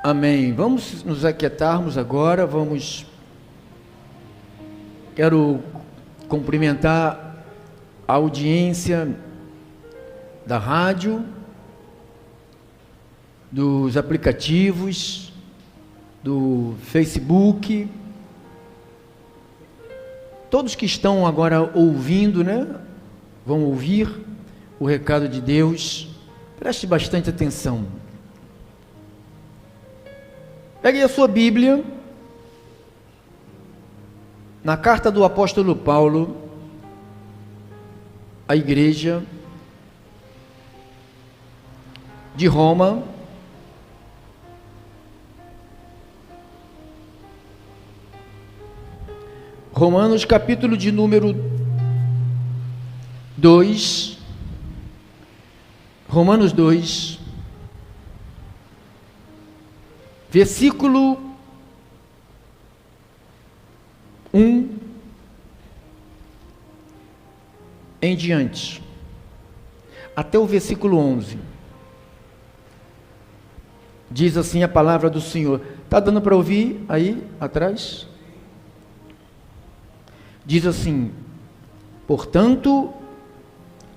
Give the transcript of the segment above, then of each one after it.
Amém. Vamos nos aquietarmos agora, quero cumprimentar a audiência da rádio, dos aplicativos, do Facebook, todos que estão agora ouvindo, vão ouvir o recado de Deus. Preste bastante atenção. Pegue a sua Bíblia, na carta do apóstolo Paulo à igreja de Roma, Romanos capítulo de número 2, Romanos 2, versículo 1 em diante, até o versículo 11, diz assim a palavra do Senhor. Está dando para ouvir aí atrás? Diz assim: portanto,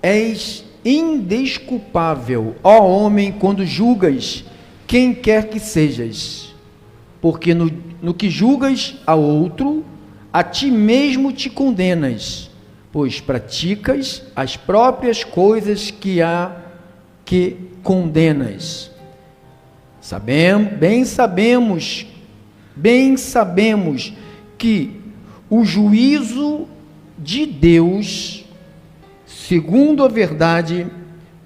és indesculpável, ó homem, quando julgas quem quer que sejas, porque no que julgas a outro, a ti mesmo te condenas, pois praticas as próprias coisas que condenas. Bem sabemos que o juízo de Deus, segundo a verdade,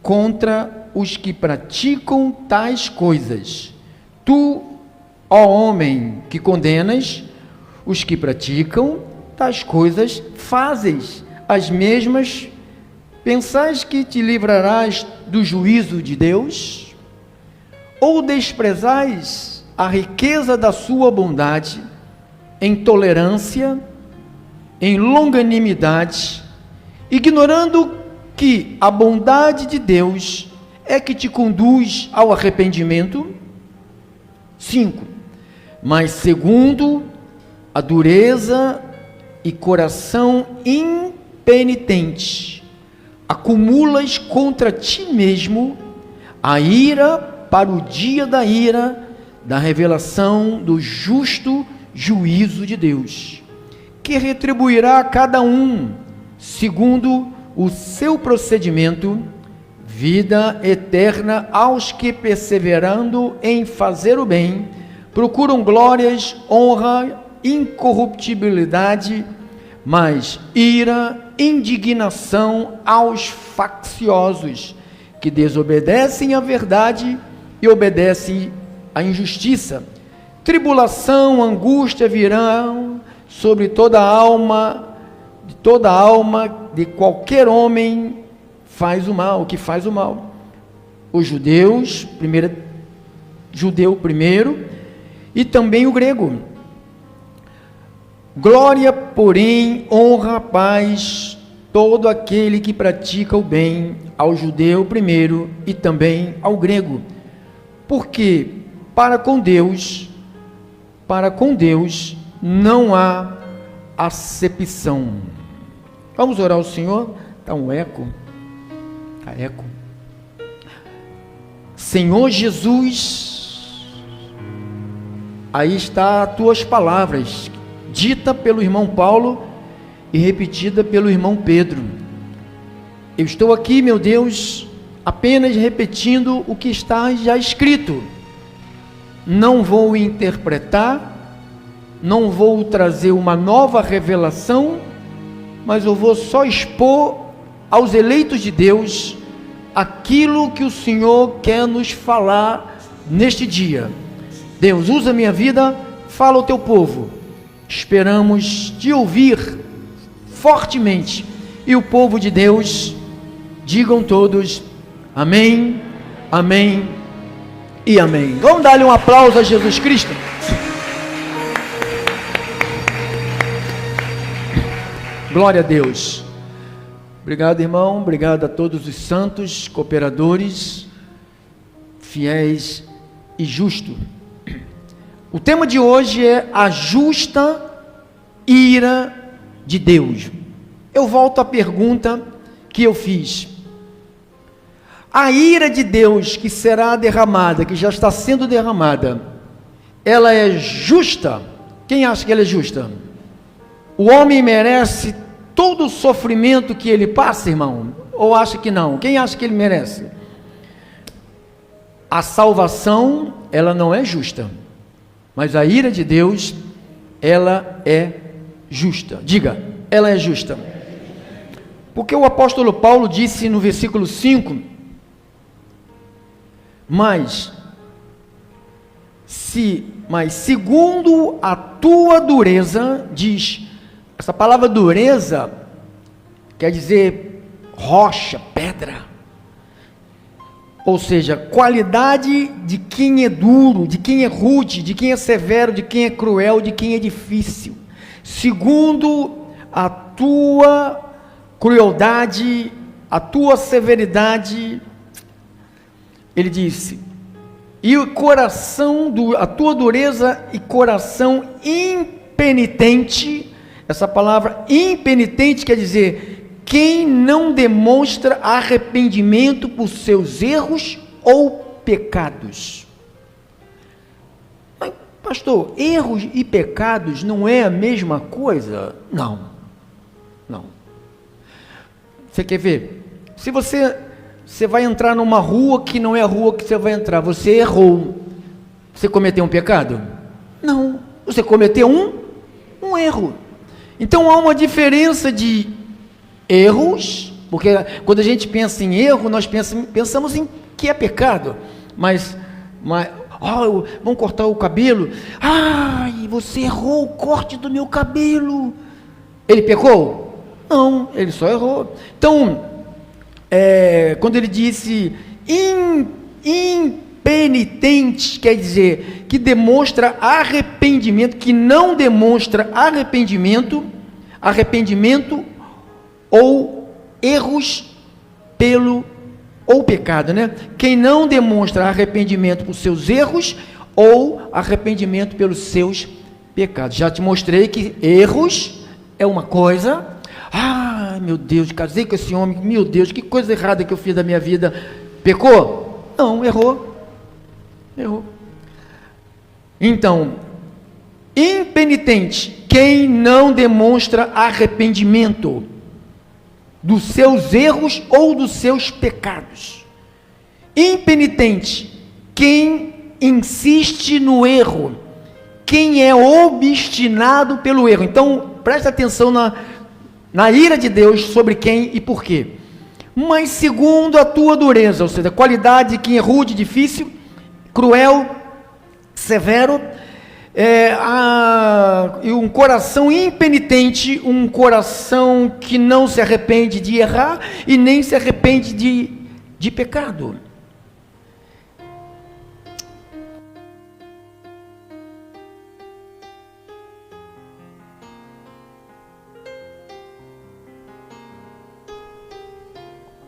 contra os que praticam tais coisas. Tu, ó homem, que condenas os que praticam tais coisas, fazes as mesmas. Pensais que te livrarás do juízo de Deus? Ou desprezais a riqueza da sua bondade, em tolerância, em longanimidade, ignorando que a bondade de Deus é que te conduz ao arrependimento? 5. Mas segundo a dureza e coração impenitente, acumulas contra ti mesmo a ira para o dia da ira, da revelação do justo juízo de Deus, que retribuirá a cada um segundo o seu procedimento, vida eterna aos que, perseverando em fazer o bem, procuram glórias, honra, incorruptibilidade, mas ira, indignação aos facciosos, que desobedecem à verdade e obedecem à injustiça. Tribulação, angústia virão sobre toda a alma, de qualquer homem que faz o mal. Os judeus, judeu primeiro, e também o grego. Glória, porém, honra, paz, todo aquele que pratica o bem, ao judeu primeiro e também ao grego. Porque para com Deus não há acepção. Vamos orar ao Senhor. Está um eco. Está eco. Senhor Jesus, aí está as tuas palavras, dita pelo irmão Paulo e repetida pelo irmão Pedro. Eu estou aqui, meu Deus, apenas repetindo o que está já escrito. Não vou interpretar, não vou trazer uma nova revelação, mas eu vou só expor aos eleitos de Deus aquilo que o Senhor quer nos falar neste dia. Deus, usa a minha vida, fala ao teu povo. Esperamos te ouvir fortemente. E o povo de Deus, digam todos, amém, amém e amém. Vamos dar-lhe um aplauso a Jesus Cristo. Glória a Deus. Obrigado, irmão, obrigado a todos os santos, cooperadores, fiéis e justos. O tema de hoje é a justa ira de Deus. Eu volto à pergunta que eu fiz. A ira de Deus que será derramada, que já está sendo derramada, ela é justa? Quem acha que ela é justa? O homem merece todo o sofrimento que ele passa, irmão? Ou acha que não? Quem acha que ele merece? A salvação, ela não é justa, mas a ira de Deus, ela é justa. Diga, ela é justa. Porque o apóstolo Paulo disse no versículo 5, mas segundo a tua dureza, diz, essa palavra dureza quer dizer rocha, pedra, ou seja, qualidade de quem é duro, de quem é rude, de quem é severo, de quem é cruel, de quem é difícil. Segundo a tua crueldade, a tua severidade, ele disse, e o coração, a tua dureza e coração impenitente, essa palavra impenitente quer dizer quem não demonstra arrependimento por seus erros ou pecados. Mas, pastor, erros e pecados não é a mesma coisa? Não. Você quer ver? Se você vai entrar numa rua que não é a rua que você vai entrar, você errou. Você cometeu um pecado? Não. Você cometeu um erro. Então há uma diferença de erros, porque quando a gente pensa em erro, nós pensamos em que é pecado, mas vamos cortar o cabelo, você errou o corte do meu cabelo, ele pecou? Não, ele só errou. Então, quando ele disse impenitente, quer dizer, que demonstra arrependimento, que não demonstra arrependimento ou erros ou pecado, né? Quem não demonstra arrependimento por seus erros ou arrependimento pelos seus pecados. Já te mostrei que erros é uma coisa. Meu Deus, casei com esse homem, meu Deus, que coisa errada que eu fiz da minha vida. Pecou? Não, errou. Então, impenitente, quem não demonstra arrependimento dos seus erros ou dos seus pecados. Impenitente, quem insiste no erro, quem é obstinado pelo erro. Então, presta atenção na ira de Deus sobre quem e por quê. Mas segundo a tua dureza, ou seja, a qualidade de quem é rude, difícil, cruel, severo, e um coração impenitente, um coração que não se arrepende de errar e nem se arrepende de pecado.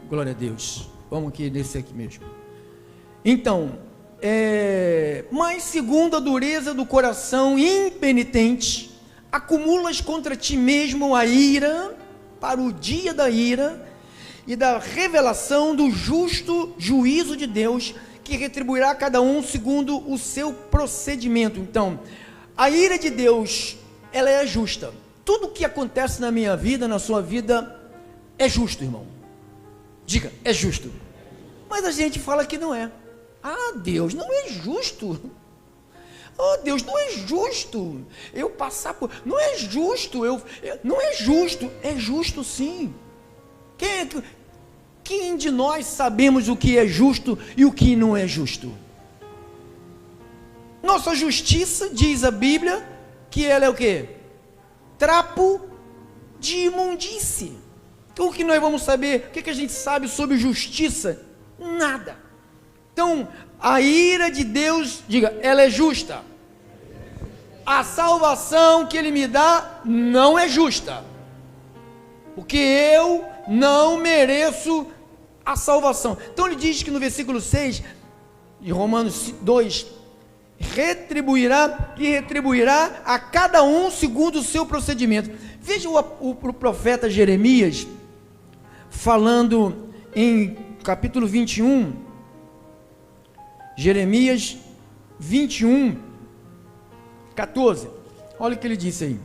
Glória a Deus. Vamos aqui nesse aqui mesmo. Então, mas segundo a dureza do coração impenitente, acumulas contra ti mesmo a ira, para o dia da ira e da revelação do justo juízo de Deus, que retribuirá a cada um segundo o seu procedimento. Então, a ira de Deus, ela é justa. Tudo que acontece na minha vida, na sua vida, é justo, irmão. Diga, é justo. Mas a gente fala que não é. Deus não é justo. Deus não é justo. Eu passar por... Não é justo. Não é justo. É justo sim. Quem de nós sabemos o que é justo e o que não é justo? Nossa justiça, diz a Bíblia, que ela é o quê? Trapo de imundície. Então, o que nós vamos saber? O que a gente sabe sobre justiça? Nada. Então, a ira de Deus, diga, ela é justa. A salvação que Ele me dá não é justa, porque eu não mereço a salvação. Então ele diz que no versículo 6, de Romanos 2, retribuirá a cada um segundo o seu procedimento. Veja o profeta Jeremias falando em capítulo 21, Jeremias 21, 14, olha o que ele disse aí: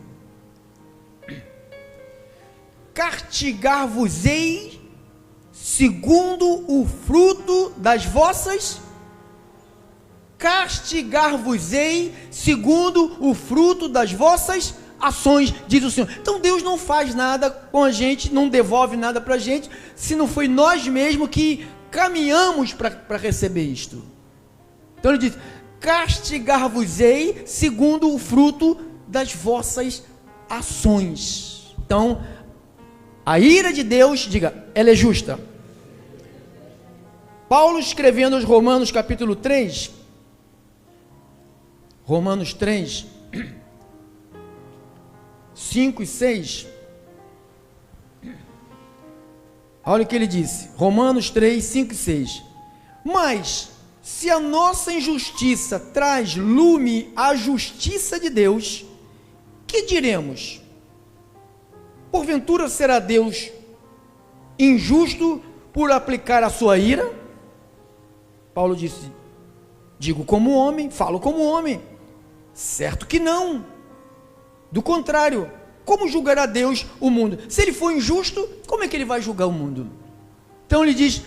castigar-vos-ei segundo o fruto das vossas, castigar-vos-ei segundo o fruto das vossas ações, diz o Senhor. Então Deus não faz nada com a gente, não devolve nada para a gente, se não foi nós mesmos que caminhamos para receber isto. Então ele diz: castigar-vos-ei segundo o fruto das vossas ações. Então, a ira de Deus, diga, ela é justa. Paulo, escrevendo aos Romanos capítulo 3, Romanos 3, 5 e 6, olha o que ele disse, Romanos 3, 5 e 6, mas se a nossa injustiça traz lume à justiça de Deus, que diremos? Porventura será Deus injusto por aplicar a sua ira? Paulo disse: digo como homem, falo como homem. Certo que não. Do contrário, como julgará Deus o mundo? Se ele for injusto, como é que ele vai julgar o mundo? Então ele diz: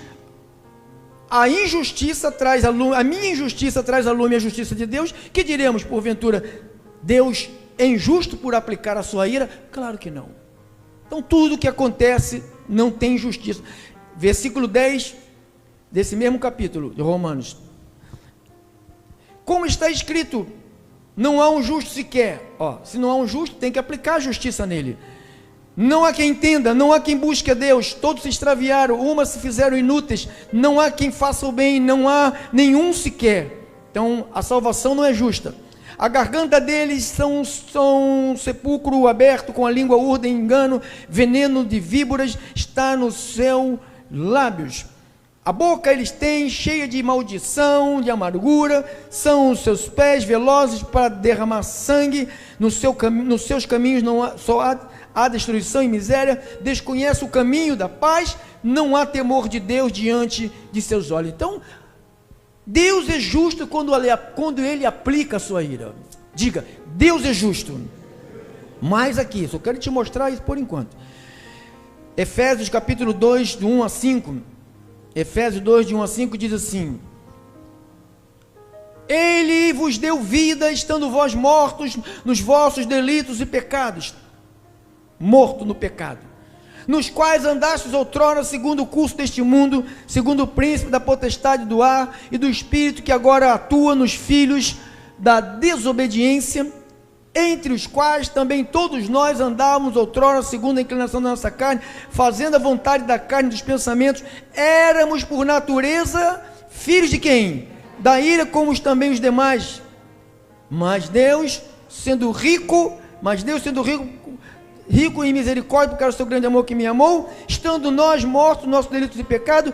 a injustiça traz a lume, a minha injustiça traz a lume a justiça de Deus. Que diremos, porventura, Deus é injusto por aplicar a sua ira? Claro que não. Então tudo que acontece não tem justiça. Versículo 10 desse mesmo capítulo de Romanos: como está escrito, não há um justo sequer. Se não há um justo, tem que aplicar a justiça nele. Não há quem entenda, não há quem busque a Deus, todos se extraviaram, umas se fizeram inúteis, não há quem faça o bem, não há nenhum sequer. Então a salvação não é justa. A garganta deles são um sepulcro aberto, com a língua urdem engano, veneno de víboras está nos seus lábios. A boca eles têm cheia de maldição, de amargura, são os seus pés velozes para derramar sangue, nos seus caminhos só há destruição e miséria, desconhece o caminho da paz, não há temor de Deus diante de seus olhos. Então, Deus é justo quando ele aplica a sua ira. Diga, Deus é justo. Mais aqui, só quero te mostrar isso por enquanto. Efésios capítulo 2, de 1 a 5, Efésios 2, de 1 a 5 diz assim: Ele vos deu vida, estando vós mortos nos vossos delitos e pecados, morto no pecado, nos quais andastes outrora segundo o curso deste mundo, segundo o príncipe da potestade do ar e do espírito que agora atua nos filhos da desobediência, entre os quais também todos nós andávamos outrora segundo a inclinação da nossa carne, fazendo a vontade da carne e dos pensamentos, éramos por natureza filhos de quem? Da ira, como também os demais. Mas Deus sendo rico em misericórdia, por causa do seu grande amor que me amou, estando nós mortos, nossos delitos e pecados,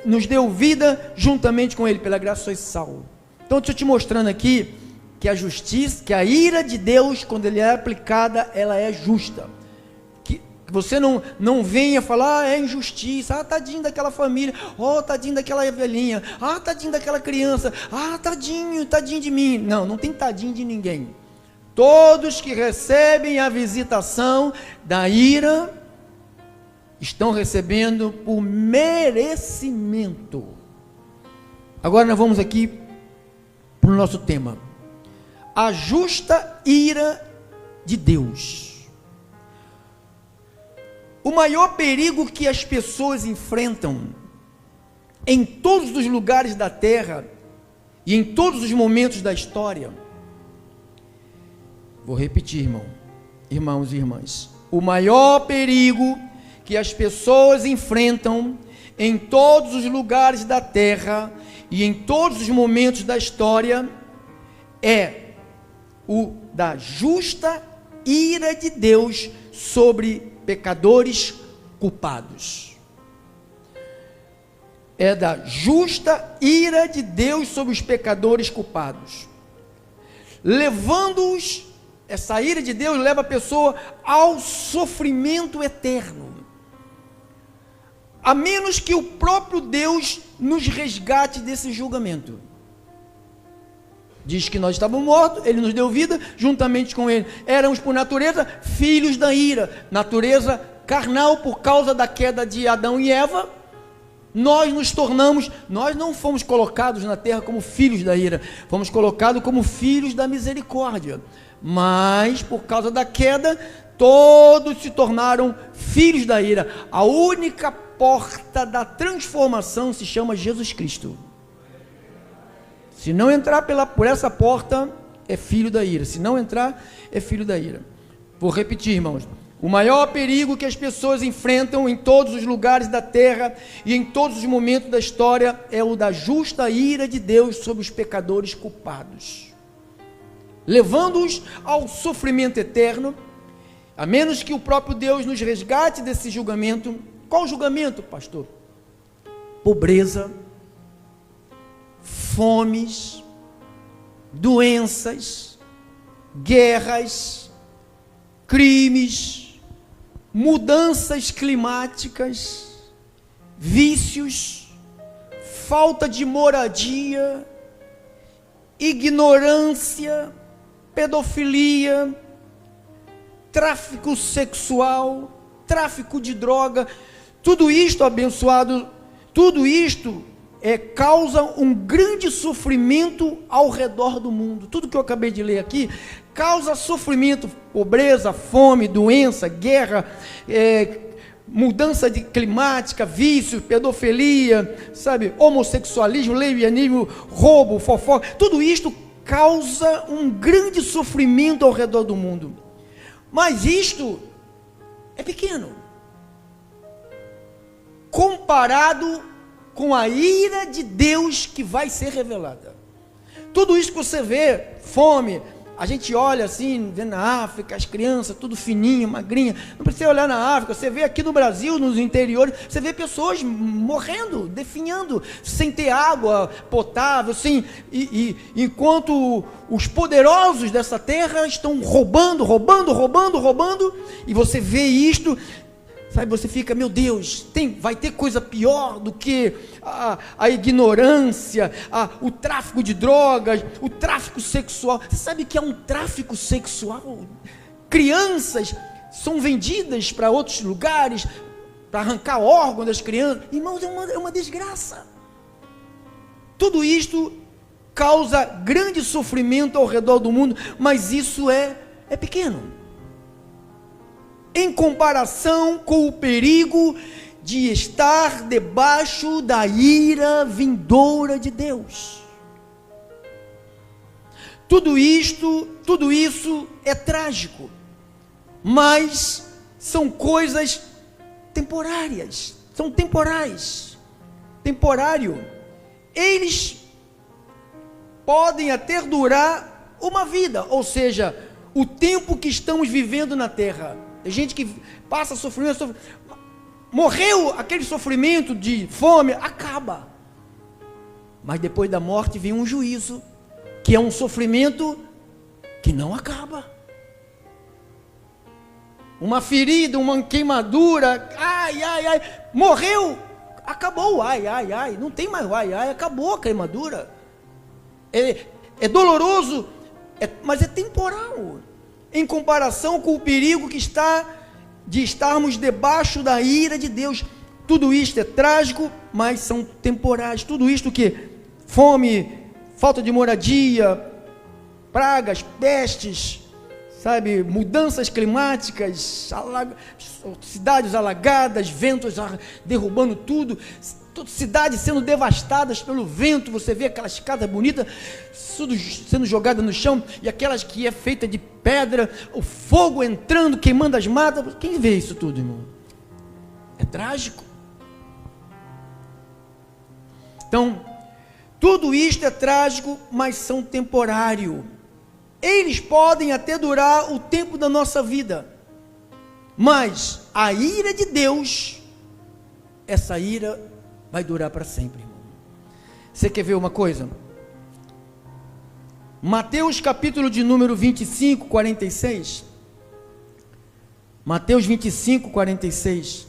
nos deu vida juntamente com ele, pela graça sois salvos. Então estou te mostrando aqui que a justiça, que a ira de Deus, quando ele é aplicada, ela é justa. Que você não venha falar, é injustiça, tadinho daquela família, tadinho daquela velhinha, tadinho daquela criança, tadinho de mim. Não tem tadinho de ninguém. Todos que recebem a visitação da ira, estão recebendo por merecimento. Agora nós vamos aqui para o nosso tema: a justa ira de Deus. O maior perigo que as pessoas enfrentam em todos os lugares da terra e em todos os momentos da história, vou repetir, irmãos e irmãs, o maior perigo que as pessoas enfrentam em todos os lugares da terra e em todos os momentos da história é o da justa ira de Deus sobre pecadores culpados. É da justa ira de Deus sobre os pecadores culpados. levando-os, essa ira de Deus leva a pessoa ao sofrimento eterno, a menos que o próprio Deus nos resgate desse julgamento. Diz que nós estávamos mortos, Ele nos deu vida, juntamente com Ele éramos por natureza filhos da ira, natureza carnal. Por causa da queda de Adão e Eva, nós não fomos colocados na terra como filhos da ira, fomos colocados como filhos da misericórdia, mas por causa da queda, todos se tornaram filhos da ira. A única porta da transformação se chama Jesus Cristo. Se não entrar por essa porta, é filho da ira. Se não entrar, é filho da ira. Vou repetir, irmãos. O maior perigo que as pessoas enfrentam em todos os lugares da terra e em todos os momentos da história é o da justa ira de Deus sobre os pecadores culpados, levando-os ao sofrimento eterno, a menos que o próprio Deus nos resgate desse julgamento. Qual julgamento, pastor? Pobreza, fomes, doenças, guerras, crimes, mudanças climáticas, vícios, falta de moradia, ignorância, pedofilia, tráfico sexual, tráfico de droga. Tudo isto, abençoado, tudo isto causa um grande sofrimento ao redor do mundo. Tudo que eu acabei de ler aqui causa sofrimento, pobreza, fome, doença, guerra, mudança climática, vício, pedofilia, sabe, homossexualismo, lesbianismo, roubo, fofoca. Tudo isto causa um grande sofrimento ao redor do mundo. Mas isto é pequeno comparado com a ira de Deus que vai ser revelada. Tudo isso que você vê, fome, a gente olha assim, vê na África, as crianças, tudo fininho, magrinha, não precisa olhar na África, você vê aqui no Brasil, nos interiores, você vê pessoas morrendo, definhando, sem ter água potável, enquanto os poderosos dessa terra estão roubando, e você vê isto, sabe, você fica, meu Deus, vai ter coisa pior do que a ignorância, o tráfico de drogas, o tráfico sexual. Você sabe que é um tráfico sexual? Crianças são vendidas para outros lugares, para arrancar órgãos das crianças. Irmãos, é uma desgraça. Tudo isto causa grande sofrimento ao redor do mundo, mas isso é pequeno em comparação com o perigo de estar debaixo da ira vindoura de Deus. Tudo isso é trágico, mas são coisas temporárias, são temporais, temporário. Eles podem até durar uma vida, ou seja, o tempo que estamos vivendo na terra. Tem gente que passa sofrimento, morreu, aquele sofrimento de fome, acaba. Mas depois da morte vem um juízo, que é um sofrimento que não acaba. Uma ferida, uma queimadura, morreu, acabou, não tem mais acabou a queimadura. É doloroso, mas é temporal, em comparação com o perigo que está de estarmos debaixo da ira de Deus. Tudo isto é trágico, mas são temporais. Tudo isto que fome, falta de moradia, pragas, pestes, sabe, mudanças climáticas, cidades alagadas, ventos derrubando tudo, cidades sendo devastadas pelo vento. Você vê aquelas casas bonitas sendo jogadas no chão, e aquelas que é feita de pedra, o fogo entrando, queimando as matas. Quem vê isso tudo, irmão? É trágico. Então, tudo isto é trágico, mas são temporário. Eles podem até durar o tempo da nossa vida, mas a ira de Deus, essa ira vai durar para sempre, irmão. Você quer ver uma coisa? Mateus capítulo de número 25, 46. Mateus 25, 46.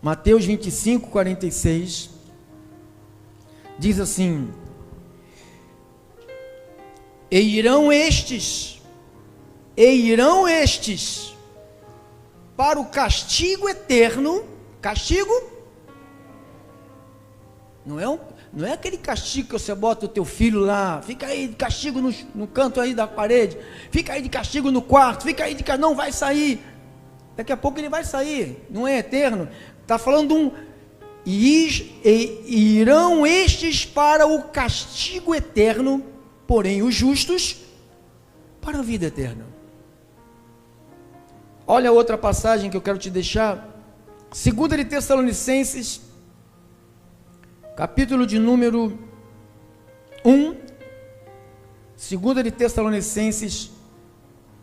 Mateus 25, 46. Diz assim: E irão estes para o castigo eterno. Castigo? Não é aquele castigo que você bota o teu filho lá, fica aí de castigo no canto aí da parede, fica aí de castigo no quarto, fica aí de castigo, não vai sair. Daqui a pouco ele vai sair, não é eterno. Está falando e irão estes para o castigo eterno, porém os justos para a vida eterna. Olha outra passagem que eu quero te deixar, 2 de Tessalonicenses, capítulo de número 1, 2 de Tessalonicenses,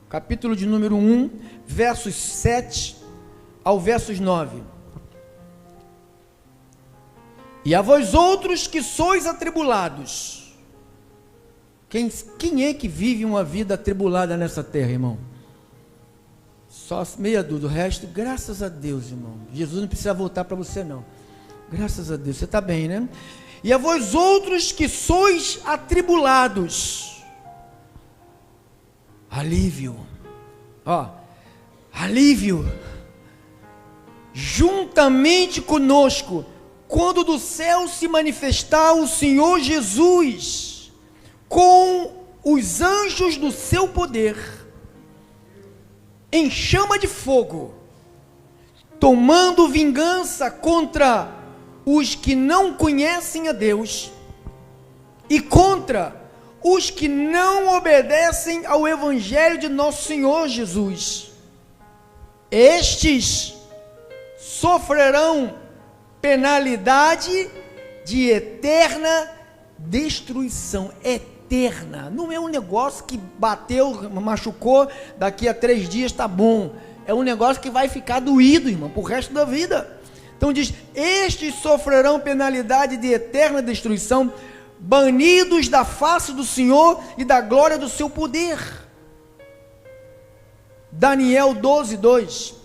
capítulo de número 1, versos 7 ao versos 9. E a vós outros que sois atribulados. Quem é que vive uma vida atribulada nessa terra, irmão? Só meia dúvida, o resto, graças a Deus, irmão. Jesus não precisa voltar para você, não. Graças a Deus, você está bem, né? E a vós outros que sois atribulados. Alívio. Alívio. Juntamente conosco, quando do céu se manifestar o Senhor Jesus, com os anjos do seu poder, em chama de fogo, tomando vingança contra os que não conhecem a Deus e contra os que não obedecem ao Evangelho de nosso Senhor Jesus. Estes sofrerão penalidade de eterna destruição. Eterna, não é um negócio que bateu, machucou, daqui a 3 dias está bom. É um negócio que vai ficar doído, irmão, para o resto da vida. Então diz: estes sofrerão penalidade de eterna destruição, banidos da face do Senhor e da glória do seu poder. Daniel 12, 2.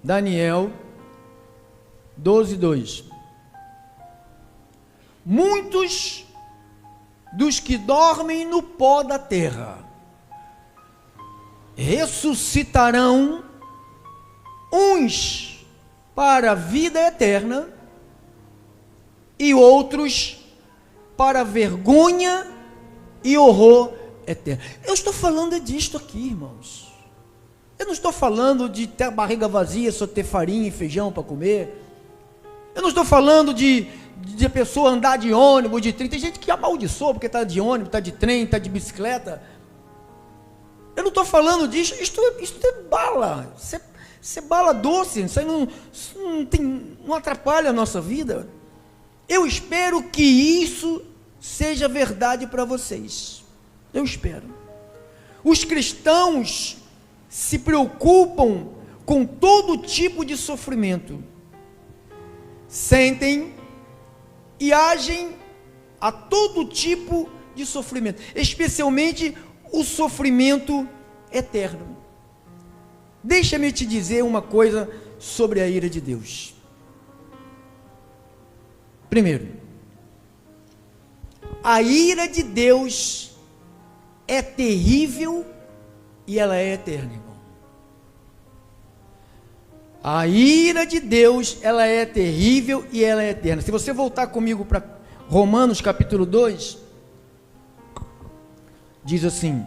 Daniel 12, 2. Muitos dos que dormem no pó da terra ressuscitarão, uns para a vida eterna e outros para vergonha e horror eterno. Eu estou falando disto aqui, irmãos. Eu não estou falando de ter a barriga vazia, só ter farinha e feijão para comer. Eu não estou falando de a pessoa andar de ônibus, de trem. Tem gente que amaldiçoa porque está de ônibus, está de trem, está de bicicleta. Eu não estou falando disso. Isto é bala. Isso é bala doce. Isso aí não atrapalha a nossa vida. Eu espero que isso seja verdade para vocês. Eu espero. Os cristãos se preocupam com todo tipo de sofrimento, sentem e agem a todo tipo de sofrimento, especialmente o sofrimento eterno. Deixa-me te dizer uma coisa sobre a ira de Deus. Primeiro, a ira de Deus é terrível e ela é eterna, irmão. A ira de Deus, ela é terrível e ela é eterna. Se você voltar comigo para Romanos capítulo 2, diz assim,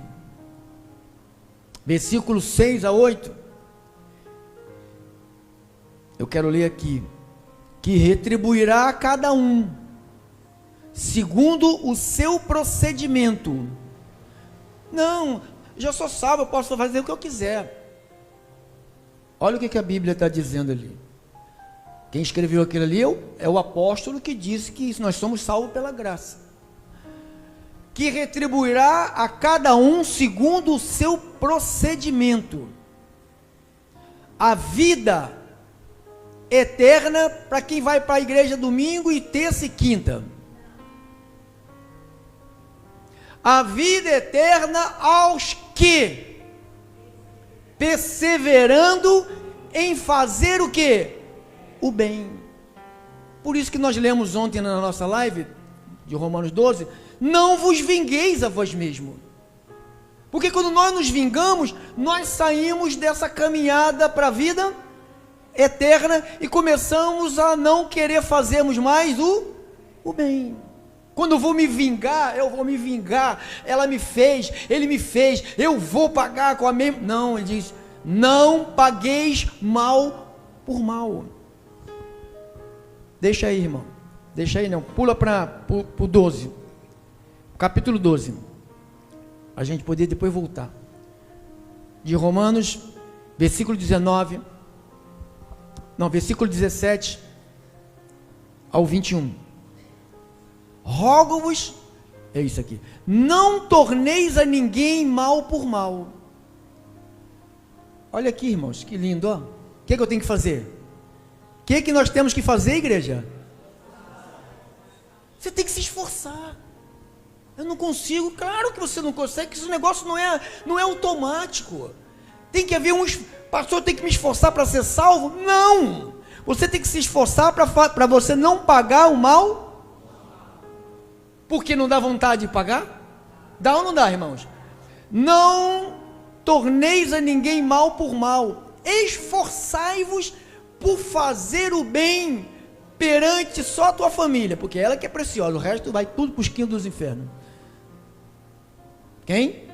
versículos 6 a 8, eu quero ler aqui, que retribuirá a cada um, segundo o seu procedimento. Não, já sou salvo, eu posso fazer o que eu quiser. Olha o que a Bíblia está dizendo ali. Quem escreveu aquilo ali é o apóstolo que disse que nós somos salvos pela graça. Que retribuirá a cada um segundo o seu procedimento. a vida eterna para quem vai para a igreja domingo e terça e quinta. A vida eterna aos que, perseverando em fazer o quê? O bem. Por isso que nós lemos ontem na nossa live, de Romanos 12, não vos vingueis a vós mesmos. Porque quando nós nos vingamos, nós saímos dessa caminhada para a vida eterna e começamos a não querer fazermos mais o bem. Quando eu vou me vingar, ela me fez, ele me fez, eu vou pagar com a mesma... Não, ele diz, não pagueis mal por mal. Deixa aí, irmão, deixa aí não, pula para o 12, capítulo 12, a gente poder depois voltar, de Romanos, versículo 17 ao 21, rogo-vos, é isso aqui, não torneis a ninguém mal por mal. Olha aqui, irmãos, que lindo, ó. O que eu tenho que fazer? O que nós temos que fazer, igreja? Você tem que se esforçar. Eu não consigo, claro que você não consegue, que esse negócio não é automático. Tem que haver pastor, eu tenho que me esforçar para ser salvo? Não! Você tem que se esforçar para você não pagar o mal, porque não dá vontade de pagar? Dá ou não dá, irmãos? Não torneis a ninguém mal por mal, esforçai-vos por fazer o bem perante só a tua família, porque ela que é preciosa, o resto vai tudo para os quintos dos infernos. Quem?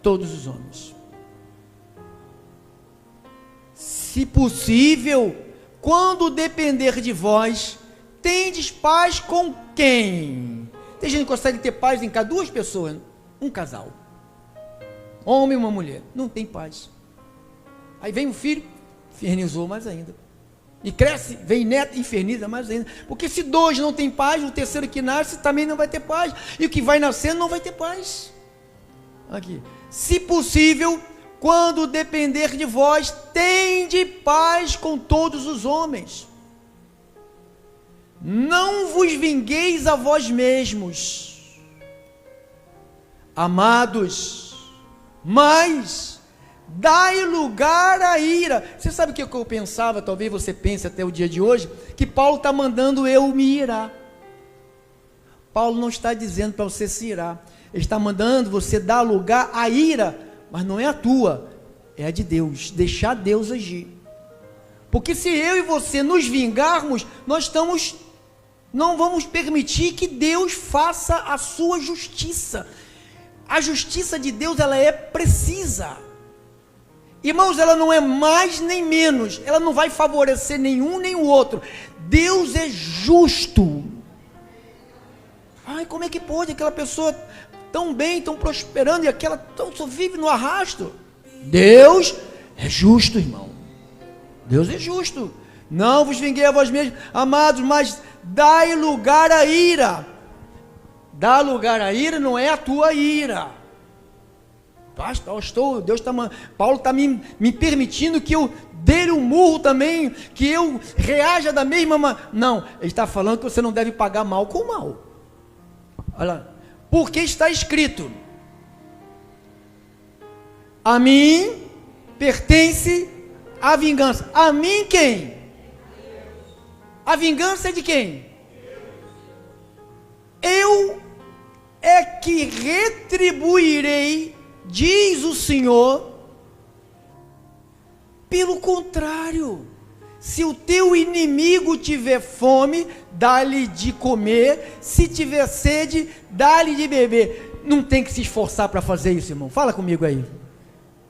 Todos os homens. Se possível, quando depender de vós, tendes paz com quem? Tem gente que consegue ter paz em cada duas pessoas, um casal, homem e uma mulher, não tem paz. Aí vem o filho, infernizou mais ainda, e cresce, vem neto, inferniza mais ainda, porque se dois não tem paz, o terceiro que nasce também não vai ter paz, e o que vai nascendo não vai ter paz. Aqui, se possível, quando depender de vós, tende paz com todos os homens, não vos vingueis a vós mesmos, amados, mas dai lugar à ira. Você sabe o que eu pensava, talvez você pense até o dia de hoje, que Paulo está mandando eu me irar. Paulo não está dizendo para você se irar, ele está mandando você dar lugar à ira, mas não é a tua, é a de Deus, deixar Deus agir. Porque se eu e você nos vingarmos, não vamos permitir que Deus faça a sua justiça. A justiça de Deus, ela é precisa. Irmãos, ela não é mais nem menos, ela não vai favorecer nenhum nem o outro. Deus é justo. Ai, como é que pode aquela pessoa tão bem, tão prosperando, e aquela só vive no arrasto? Deus é justo, irmão. Deus é justo. Não vos vinguei a vós mesmos, amados, mas dai lugar à ira. Dar lugar à ira não é a tua ira. Paulo está me permitindo que eu dê um murro também, que eu reaja da mesma maneira. Não, ele está falando que você não deve pagar mal com mal. Olha, porque está escrito: a mim pertence a vingança. A mim quem? A vingança é de quem? Eu é que retribuirei, diz o Senhor. Pelo contrário, se o teu inimigo tiver fome, dá-lhe de comer, se tiver sede, dá-lhe de beber. Não tem que se esforçar para fazer isso, irmão. Fala comigo aí,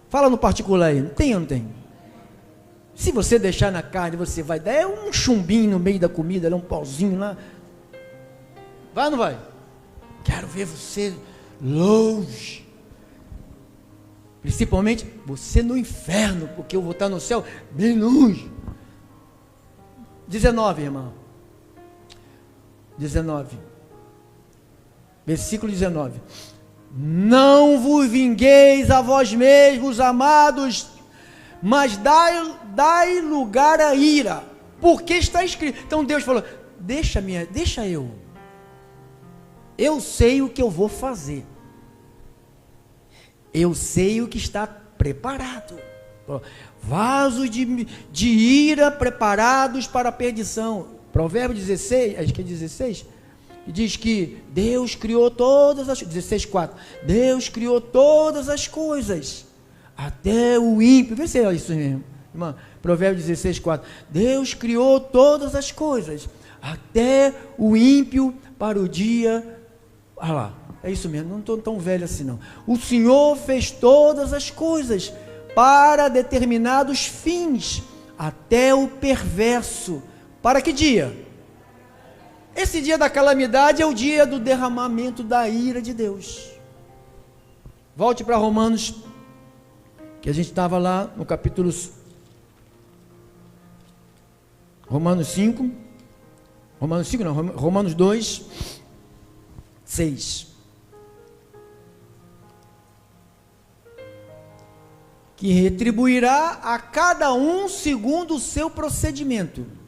fala no particular aí, tem ou não tem? Se você deixar na carne, você vai dar um chumbinho no meio da comida, um pauzinho lá, vai ou não vai? Quero ver você longe, principalmente você no inferno, porque eu vou estar no céu bem longe. 19, irmão, 19, versículo 19: não vos vingueis a vós mesmos, amados, mas dai lugar à ira, porque está escrito. Então Deus falou, deixa eu sei o que eu vou fazer, eu sei o que está preparado, vasos de ira preparados para a perdição. Provérbio 16, acho que é 16, diz que Deus criou todas as, 16:4, Deus criou todas as coisas, até o ímpio. Vê se é isso mesmo, irmã. Provérbio 16:4, Deus criou todas as coisas, até o ímpio para o dia. Ah lá, é isso mesmo, não estou tão velho assim não. O Senhor fez todas as coisas para determinados fins, até o perverso. Para que dia? Esse dia da calamidade é o dia do derramamento da ira de Deus. Volte para Romanos, que a gente estava lá no capítulo Romanos 5, Romanos 2, 6. Que retribuirá a cada um segundo o seu procedimento.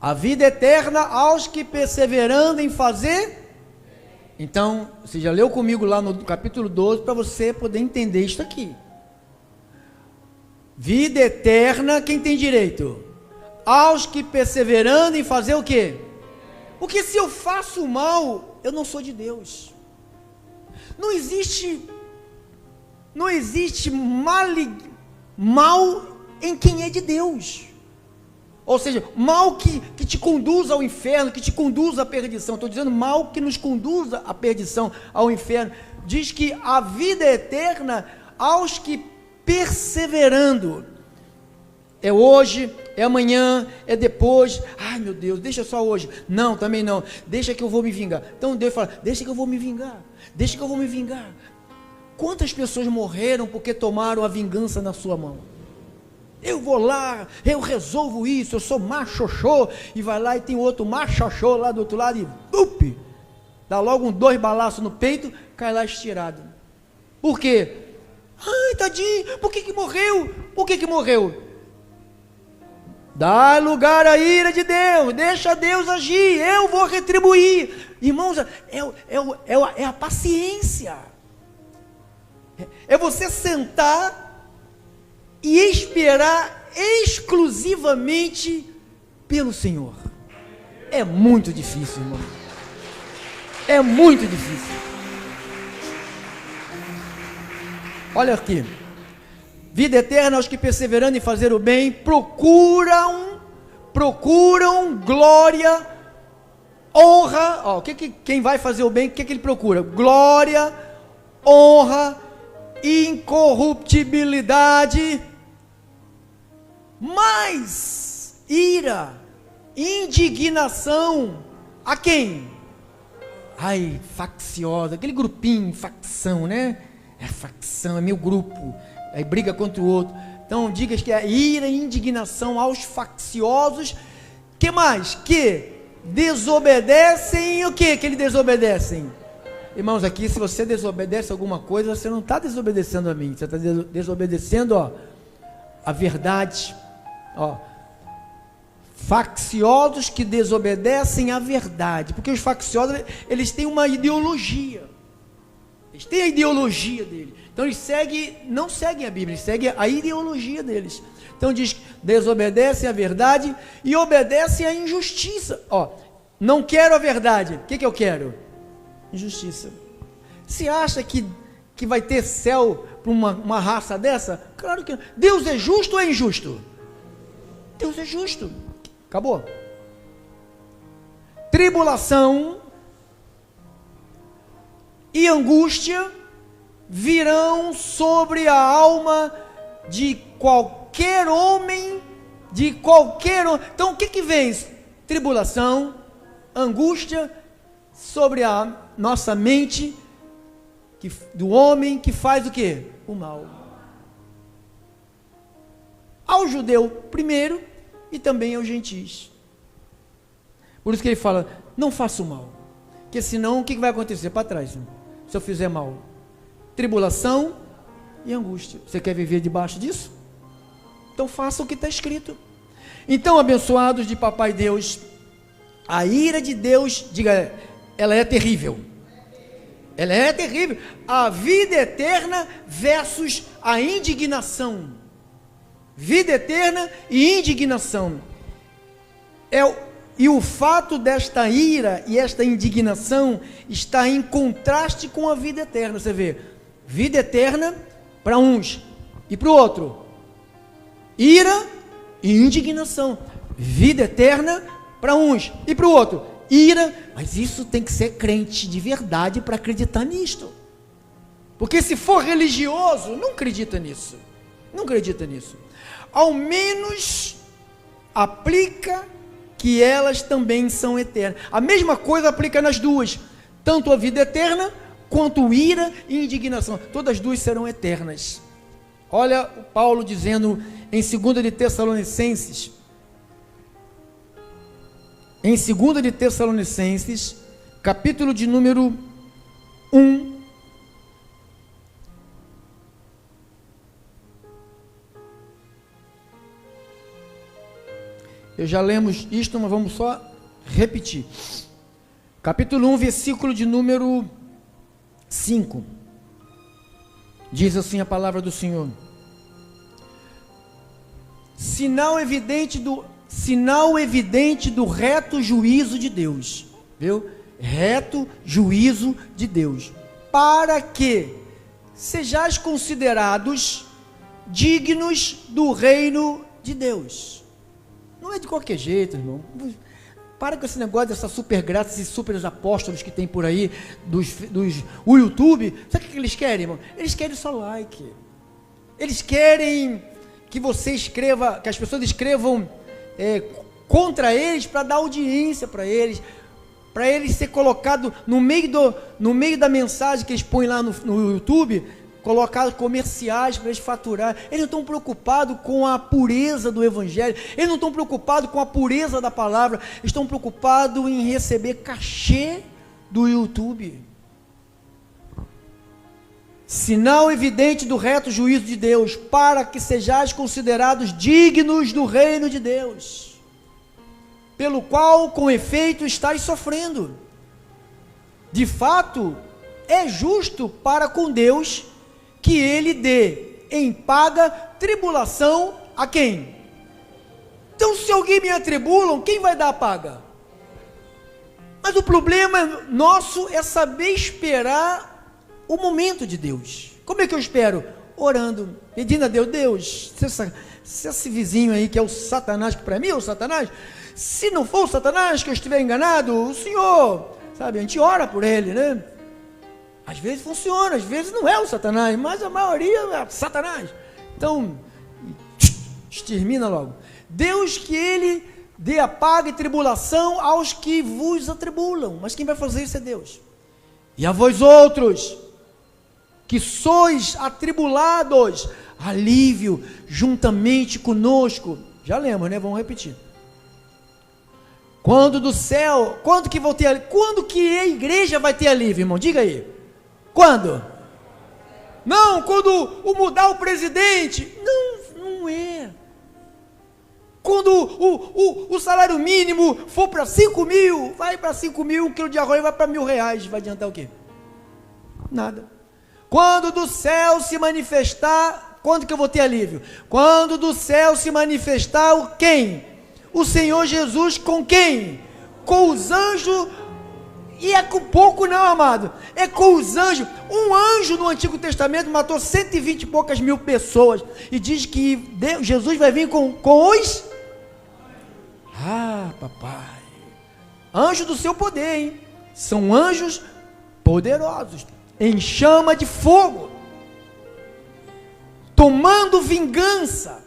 A vida eterna aos que perseverando em fazer. Então, você já leu comigo lá no capítulo 12, para você poder entender isso aqui. Vida eterna, quem tem direito? Aos que perseverando em fazer o quê? Porque se eu faço mal, eu não sou de Deus. Não existe mal em quem é de Deus. Ou seja, mal que te conduza ao inferno, que te conduza à perdição. Estou dizendo mal que nos conduza à perdição, ao inferno. Diz que a vida é eterna aos que perseverando. É hoje, é amanhã, é depois. Ai meu Deus, deixa só hoje. Não, também não. Deixa que eu vou me vingar. Então Deus fala, deixa que eu vou me vingar. Deixa que eu vou me vingar. Quantas pessoas morreram porque tomaram a vingança na sua mão? Eu vou lá, eu resolvo isso, eu sou machoxô, e vai lá e tem outro machoxô lá do outro lado e dá logo 2 balaços no peito, cai lá estirado. Por quê? Ai, tadinho, por que morreu? Por que morreu? Dá lugar à ira de Deus, deixa Deus agir, eu vou retribuir. Irmãos, é a paciência, é você sentar e esperar exclusivamente pelo Senhor. É muito difícil, irmão. É muito difícil. Olha aqui. Vida eterna aos que perseverando em fazer o bem, procuram glória, honra. Ó, quem vai fazer o bem, o que ele procura? Glória, honra, incorruptibilidade, mas ira, indignação, a quem? Ai, facciosa, aquele grupinho, facção, né? É facção, é meu grupo, aí briga contra o outro. Então diga que é ira e indignação aos facciosos, que mais? Que desobedecem, o que eles desobedecem? Irmãos, aqui se você desobedece alguma coisa, você não está desobedecendo a mim, você está desobedecendo a verdade. Facciosos que desobedecem à verdade, porque os facciosos, eles têm uma ideologia, eles têm a ideologia dele, então eles não seguem a Bíblia, eles seguem a ideologia deles. Então diz, desobedecem à verdade e obedecem à injustiça. Não quero a verdade, o que eu quero? Injustiça. Você acha que vai ter céu para uma raça dessa? Claro que não. Deus é justo ou é injusto? Deus é justo. Acabou. Tribulação e angústia virão sobre a alma de qualquer homem, Então o que vem? Tribulação, angústia sobre a nossa mente, do homem que faz o quê? O mal. Ao judeu primeiro e também aos gentis. Por isso que ele fala, não faça o mal, porque senão o que vai acontecer para trás, se eu fizer mal? Tribulação e angústia. Você quer viver debaixo disso? Então faça o que está escrito. Então, abençoados de Papai Deus, a ira de Deus, diga, ela é terrível. Ela é terrível. A vida eterna versus a indignação. Vida eterna e indignação. E o fato desta ira e esta indignação está em contraste com a vida eterna. Você vê, vida eterna para uns e para o outro. Ira e indignação. Vida eterna para uns e para o outro. Ira, mas isso tem que ser crente de verdade para acreditar nisto. Porque se for religioso, não acredita nisso. Não acredita nisso. Ao menos aplica que elas também são eternas. A mesma coisa aplica nas duas. Tanto a vida eterna, quanto ira e indignação. Todas as duas serão eternas. Olha o Paulo dizendo em 2 de Tessalonicenses. Em 2 de Tessalonicenses, capítulo de número 1. Eu já lemos isto, mas vamos só repetir. Capítulo 1, versículo de número 5. Diz assim a palavra do Senhor: sinal evidente do reto juízo de Deus. Viu? Reto juízo de Deus. Para que sejais considerados dignos do reino de Deus. Não é de qualquer jeito, irmão. Para com esse negócio dessas super graças e super apóstolos que tem por aí, o YouTube. Sabe o que eles querem, irmão? Eles querem só like. Eles querem que você escreva, que as pessoas escrevam contra eles, para dar audiência para eles ser colocado no meio da mensagem que eles põem lá no YouTube, colocar comerciais para eles faturar. Eles não estão preocupados com a pureza do evangelho, eles não estão preocupados com a pureza da palavra, estão preocupados em receber cachê do YouTube. Sinal evidente do reto juízo de Deus, para que sejais considerados dignos do reino de Deus, pelo qual com efeito estáis sofrendo. De fato, é justo para com Deus que ele dê em paga tribulação a quem? Então, se alguém me atribulam, quem vai dar a paga? Mas o problema nosso é saber esperar o momento de Deus. Como é que eu espero? Orando, pedindo a Deus, se esse vizinho aí que é o Satanás, que para mim é o Satanás, se não for o Satanás que eu estiver enganado, o Senhor, sabe, a gente ora por ele, né? Às vezes funciona, às vezes não é o Satanás, mas a maioria é Satanás. Então, extermina logo. Deus, que ele dê a paga e tribulação aos que vos atribulam. Mas quem vai fazer isso é Deus. E a vós outros, que sois atribulados, alívio juntamente conosco. Já lemos, né? Vamos repetir. Quando do céu, quando que vou ter alívio? Quando que a igreja vai ter alívio, irmão? Diga aí. Quando? Não, quando mudar o presidente. Não é. Quando o salário mínimo for para 5 mil, vai para 5 mil, 1 quilo de arroz vai para R$1.000. Vai adiantar o quê? Nada. Quando do céu se manifestar, quando que eu vou ter alívio? Quando do céu se manifestar o quem? O Senhor Jesus com quem? Com os anjos. E é com pouco não, amado, é com os anjos. Um anjo no Antigo Testamento matou 120 e poucas mil pessoas, e diz que Jesus vai vir com os... papai, anjo do seu poder, hein? São anjos poderosos, em chama de fogo, tomando vingança.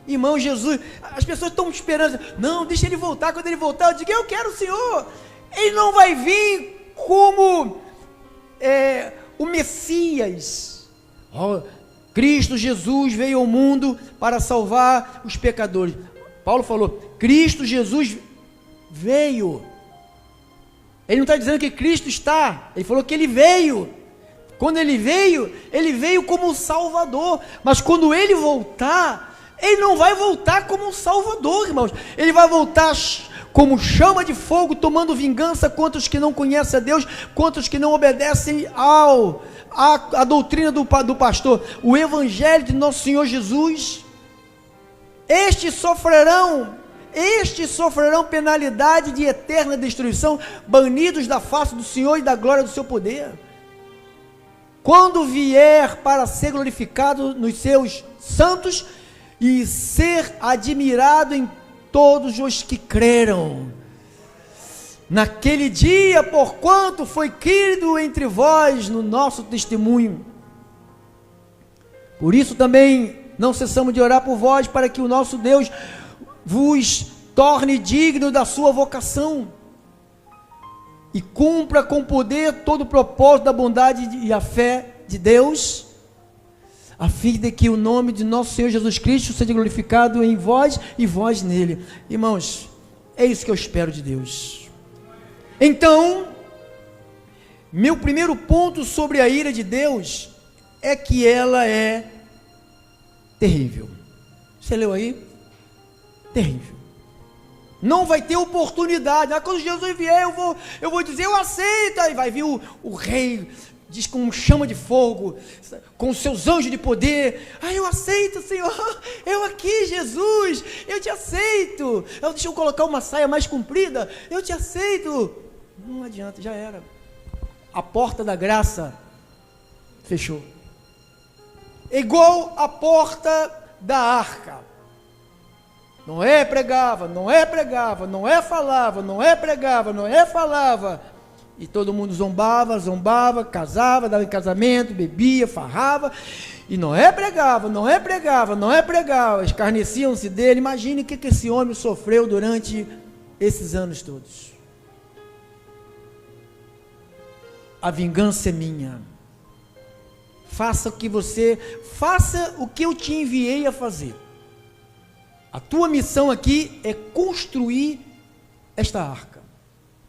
Irmão, Jesus, as pessoas estão esperando, não, deixa ele voltar, quando ele voltar, eu digo, eu quero o Senhor. Ele não vai vir como o Messias. Cristo Jesus veio ao mundo para salvar os pecadores. Paulo falou, Cristo Jesus veio. Ele não está dizendo que Cristo está, ele falou que ele veio. Quando ele veio como Salvador. Mas quando ele voltar, Ele não vai voltar como um salvador, irmãos. Ele vai voltar como chama de fogo, tomando vingança contra os que não conhecem a Deus, contra os que não obedecem a doutrina do pastor, o evangelho de nosso Senhor Jesus. Estes sofrerão penalidade de eterna destruição, banidos da face do Senhor e da glória do seu poder, quando vier para ser glorificado nos seus santos e ser admirado em todos os que creram. Naquele dia, porquanto foi crido entre vós no nosso testemunho. Por isso também não cessamos de orar por vós, para que o nosso Deus vos torne digno da sua vocação e cumpra com poder todo o propósito da bondade e a fé de Deus, a fim de que o nome de nosso Senhor Jesus Cristo seja glorificado em vós e vós nele. Irmãos, é isso que eu espero de Deus. Então, meu primeiro ponto sobre a ira de Deus é que ela é terrível. Você leu aí? Terrível. Não vai ter oportunidade. Quando Jesus vier, eu vou dizer, eu aceito. Aí vai vir o rei, diz com chama de fogo, com seus anjos de poder. Eu aceito, Senhor. Eu aqui, Jesus, eu te aceito. Deixa eu colocar uma saia mais comprida. Eu te aceito. Não adianta, já era. A porta da graça fechou. Igual a porta da arca. Noé pregava, Noé pregava, Noé falava, Noé pregava, Noé falava, e todo mundo zombava, casava, dava em casamento, bebia, farrava, e Noé pregava, escarneciam-se dele. Imagine o que esse homem sofreu durante esses anos todos. A vingança é minha. Faça o que eu te enviei a fazer. A tua missão aqui é construir esta arca.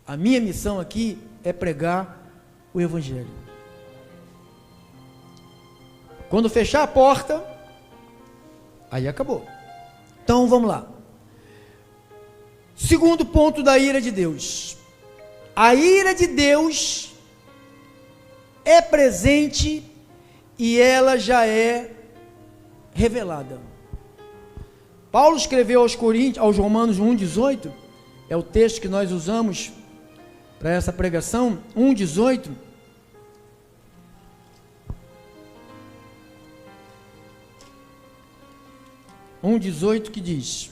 A minha missão aqui é pregar o evangelho. Quando fechar a porta, aí acabou. Então vamos lá. Segundo ponto da ira de Deus. A ira de Deus é presente e ela já é revelada. Paulo escreveu aos Romanos 1,18, é o texto que nós usamos para essa pregação, 1,18. Que diz: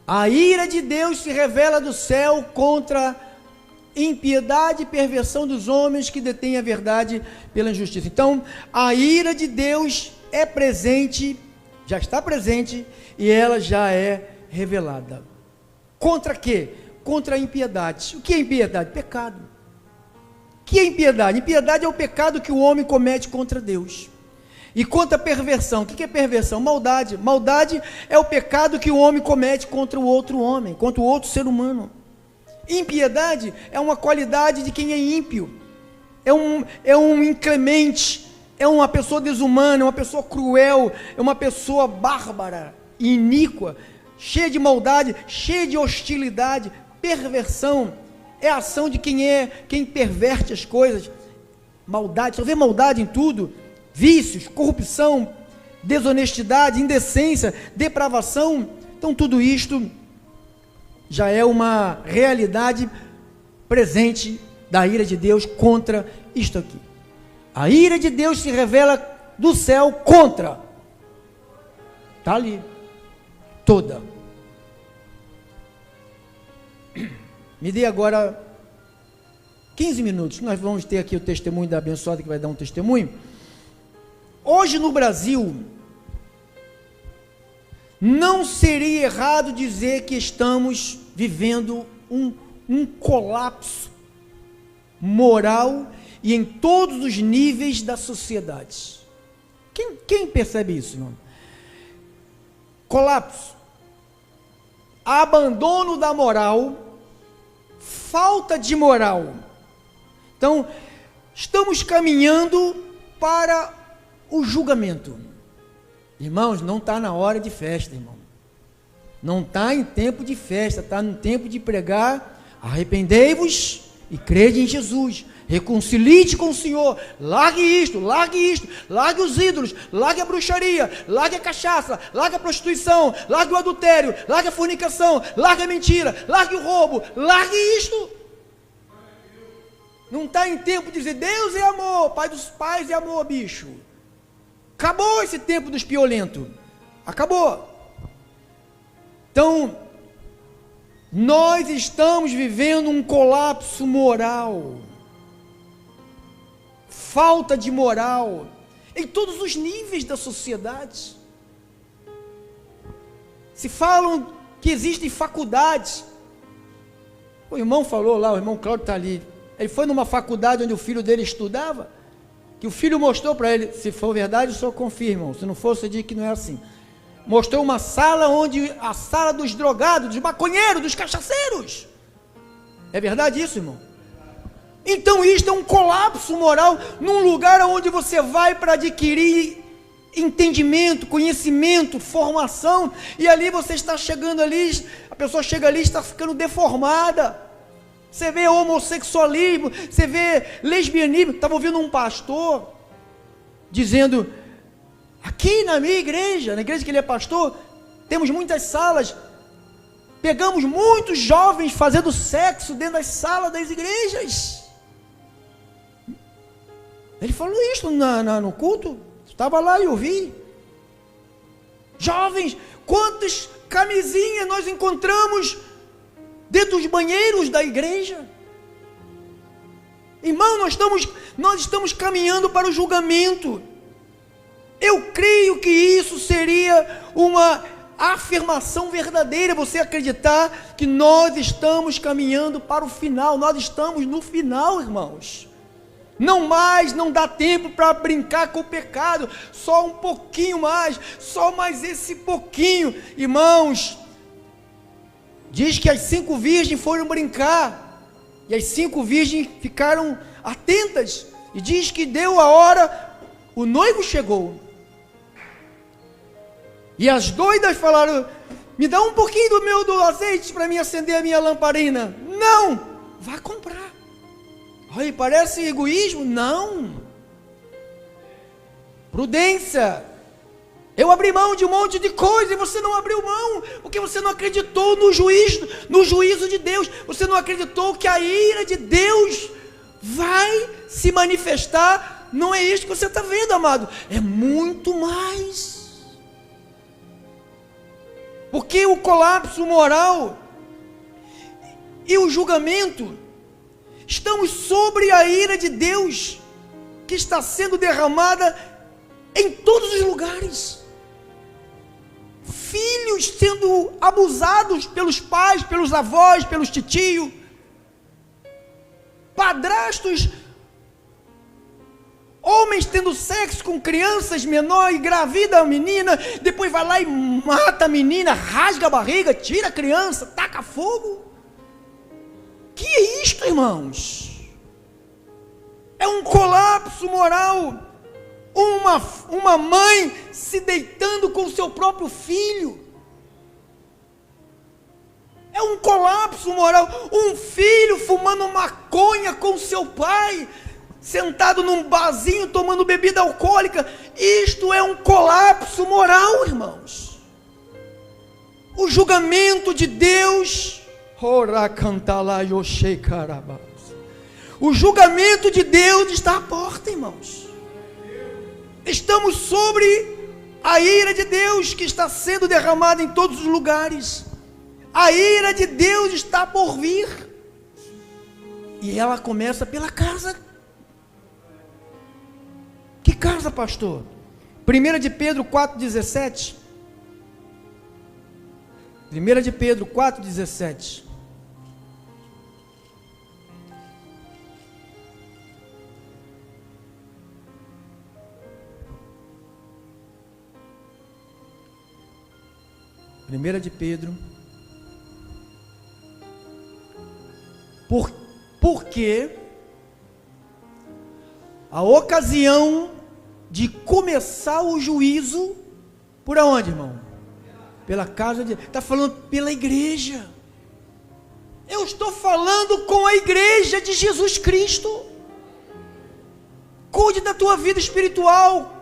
a ira de Deus se revela do céu contra impiedade e perversão dos homens que detêm a verdade pela injustiça. Então, a ira de Deus é presente, já está presente, e ela já é revelada. Contra quê? Contra a impiedade. O que é impiedade? Pecado. O que é impiedade? Impiedade é o pecado que o homem comete contra Deus. E contra a perversão. O que é perversão? Maldade. Maldade é o pecado que o homem comete contra o outro homem, contra o outro ser humano. Impiedade é uma qualidade de quem é ímpio, é um inclemente, é uma pessoa desumana, é uma pessoa cruel, é uma pessoa bárbara, iníqua, cheia de maldade, cheia de hostilidade. Perversão é a ação de quem perverte as coisas. Maldade, só vê maldade em tudo. Vícios, corrupção, desonestidade, indecência, depravação. Então tudo isto já é uma realidade presente da ira de Deus contra isto aqui. A ira de Deus se revela do céu contra. Está ali. Toda. Me dê agora 15 minutos. Nós vamos ter aqui o testemunho da abençoada que vai dar um testemunho. Hoje no Brasil, não seria errado dizer que estamos vivendo um colapso moral e em todos os níveis da sociedade. Quem percebe isso, irmão? Colapso, abandono da moral, falta de moral. Então, estamos caminhando para o julgamento. Irmãos, não está na hora de festa, irmão. Não está em tempo de festa, está no tempo de pregar: arrependei-vos e crede em Jesus, reconcilie-te com o Senhor, largue isto, largue os ídolos, largue a bruxaria, largue a cachaça, largue a prostituição, largue o adultério, largue a fornicação, largue a mentira, largue o roubo, largue isto. Não está em tempo de dizer Deus é amor, Pai dos pais é amor, bicho. Acabou esse tempo dos piolentos, acabou. Então, nós estamos vivendo um colapso moral, falta de moral, em todos os níveis da sociedade. Se falam que existem faculdades, o irmão falou lá, o irmão Cláudio está ali, ele foi numa faculdade onde o filho dele estudava, que o filho mostrou para ele, se for verdade, o senhor confirma, se não for, você diz que não é assim. Mostrou uma sala onde, a sala dos drogados, dos maconheiros, dos cachaceiros. É verdade isso, irmão? Então isto é um colapso moral, num lugar onde você vai para adquirir entendimento, conhecimento, formação, e ali você está chegando ali, a pessoa chega ali e está ficando deformada. Você vê homossexualismo, você vê lesbianismo. Estava ouvindo um pastor dizendo: aqui na minha igreja, na igreja que ele é pastor, temos muitas salas, pegamos muitos jovens fazendo sexo dentro das salas das igrejas. Ele falou isso no culto, estava lá e ouvi. Jovens, quantas camisinhas nós encontramos dentro dos banheiros da igreja? Irmão, nós estamos caminhando para o julgamento. Eu creio que isso seria uma afirmação verdadeira, você acreditar que nós estamos caminhando para o final. Nós estamos no final, irmãos. Não dá tempo para brincar com o pecado, só um pouquinho mais, só mais esse pouquinho. Irmãos, diz que as 5 virgens foram brincar, e as 5 virgens ficaram atentas, e diz que deu a hora, o noivo chegou, e as doidas falaram: me dá um pouquinho do azeite para mim acender a minha lamparina. Não, vá comprar. Olha, parece egoísmo? Não. Prudência. Eu abri mão de um monte de coisa e você não abriu mão, porque você não acreditou no juízo de Deus. Você não acreditou que a ira de Deus vai se manifestar. Não é isso que você está vendo, amado, é muito mais. Porque o colapso moral e o julgamento, estamos sobre a ira de Deus, que está sendo derramada em todos os lugares. Filhos sendo abusados pelos pais, pelos avós, pelos titios, padrastos, homens tendo sexo com crianças menores, engravida a menina, depois vai lá e mata a menina, rasga a barriga, tira a criança, taca fogo. Que é isto, irmãos? É um colapso moral. Uma mãe se deitando com o seu próprio filho. É um colapso moral. Um filho fumando maconha com seu pai, sentado num barzinho tomando bebida alcoólica. Isto é um colapso moral, irmãos. O julgamento de Deus, o julgamento de Deus está à porta, irmãos. Estamos sobre a ira de Deus que está sendo derramada em todos os lugares. A ira de Deus está por vir, e ela começa pela casa. Que casa, pastor? 1 de Pedro 4,17. 1 de Pedro 4,17. Primeira de Pedro. Porque a ocasião de começar o juízo Por aonde, irmão? Pela casa de... Está falando pela igreja. Eu estou falando com a igreja de Jesus Cristo. Cuide da tua vida espiritual.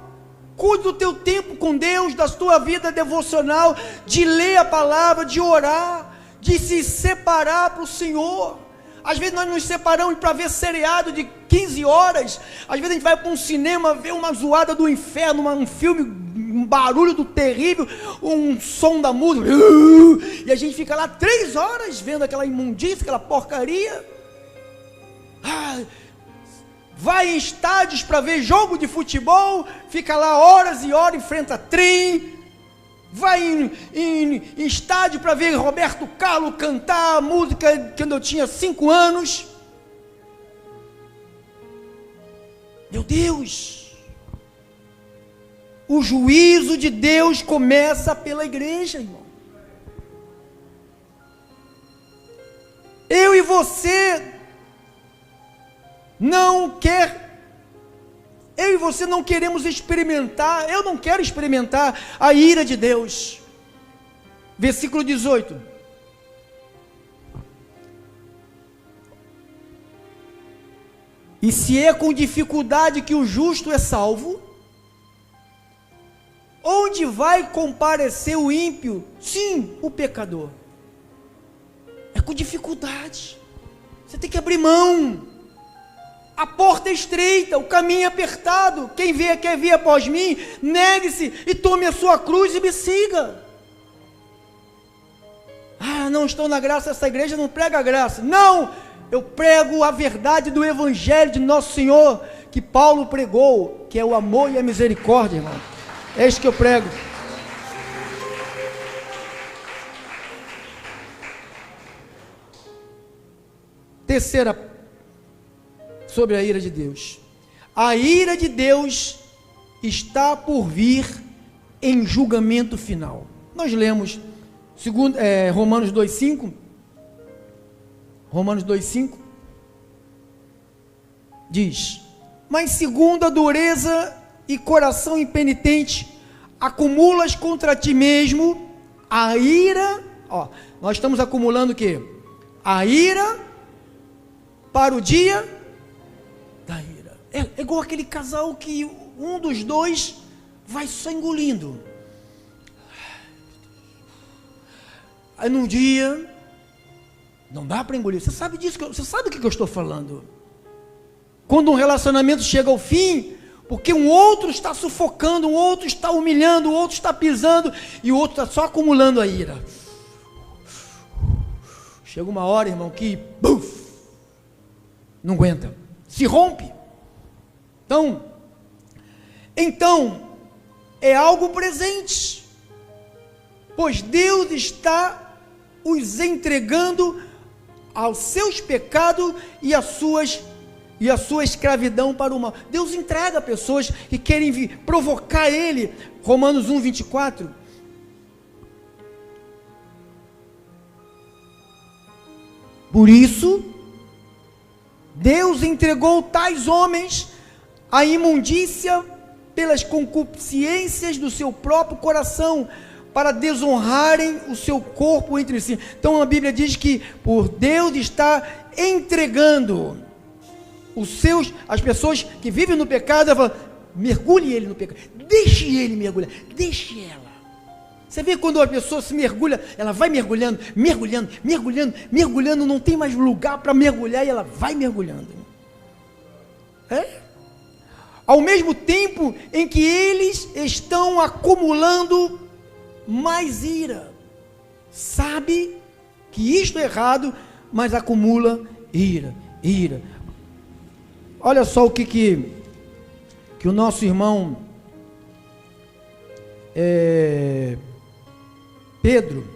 Cuide do teu tempo com Deus, da tua vida devocional, de ler a palavra, de orar, de se separar para o Senhor. Às vezes nós nos separamos para ver seriado de 15 horas. Às vezes a gente vai para um cinema ver uma zoada do inferno, um filme, um barulho do terrível, um som da música, e a gente fica lá 3 horas vendo aquela imundícia, aquela porcaria. Vai em estádios para ver jogo de futebol, fica lá horas e horas, enfrenta trem. Vai em estádio para ver Roberto Carlos cantar a música quando eu tinha 5 anos. Meu Deus, o juízo de Deus começa pela igreja, irmão. Eu e você não queremos experimentar, eu não quero experimentar a ira de Deus. Versículo 18. E se é com dificuldade que o justo é salvo, onde vai comparecer o ímpio? Sim, o pecador. É com dificuldade. Você tem que abrir mão. A porta é estreita, o caminho é apertado. Quem quer vir após mim, negue-se e tome a sua cruz e me siga. Não estou na graça, essa igreja não prega a graça. Não, eu prego a verdade do evangelho de nosso Senhor, que Paulo pregou, que é o amor e a misericórdia, irmão. É isso que eu prego. Terceira, sobre a ira de Deus. A ira de Deus está por vir em julgamento final. Nós lemos Romanos 2,5. Romanos 2,5 diz: mas segundo a dureza e coração impenitente, acumulas contra ti mesmo a ira. Nós estamos acumulando o quê? A ira para o dia da ira. É igual aquele casal que um dos dois vai só engolindo. Aí num dia, não dá para engolir. Você sabe disso, você sabe do que eu estou falando. Quando um relacionamento chega ao fim, porque um outro está sufocando, um outro está humilhando, o outro está pisando, e o outro está só acumulando a ira. Chega uma hora, irmão, que não aguenta, se rompe. Então é algo presente, pois Deus está os entregando aos seus pecados e a sua escravidão para o mal. Deus entrega pessoas que querem provocar Ele. Romanos 1:24. Por isso, Deus entregou tais homens à imundícia pelas concupiscências do seu próprio coração, para desonrarem o seu corpo entre si. Então a Bíblia diz que por Deus está entregando as pessoas que vivem no pecado, ela fala, mergulhe ele no pecado, deixe ele mergulhar, deixe ela. Você vê quando a pessoa se mergulha, ela vai mergulhando, não tem mais lugar para mergulhar, e ela vai mergulhando. Ao mesmo tempo em que eles estão acumulando mais ira, sabe que isto é errado, mas acumula ira. Olha só o que o nosso irmão Pedro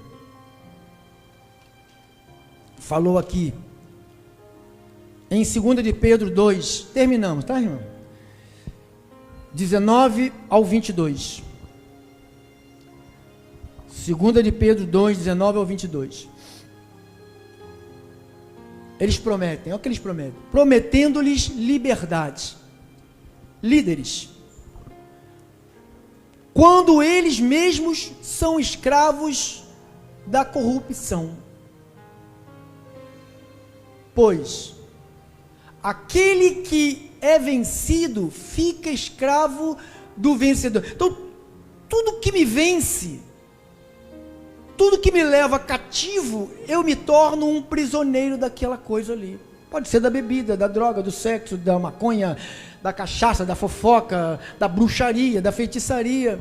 falou aqui, em 2 de Pedro 2, terminamos, tá, irmão? 19 ao 22. 2 de Pedro 2, 19 ao 22. Eles prometem, olha o que eles prometem, prometendo-lhes liberdade. Líderes, quando eles mesmos são escravos da corrupção. Pois aquele que é vencido fica escravo do vencedor. Então, tudo que me vence, tudo que me leva cativo, eu me torno um prisioneiro daquela coisa ali. Pode ser da bebida, da droga, do sexo, da maconha, da cachaça, da fofoca, da bruxaria, da feitiçaria.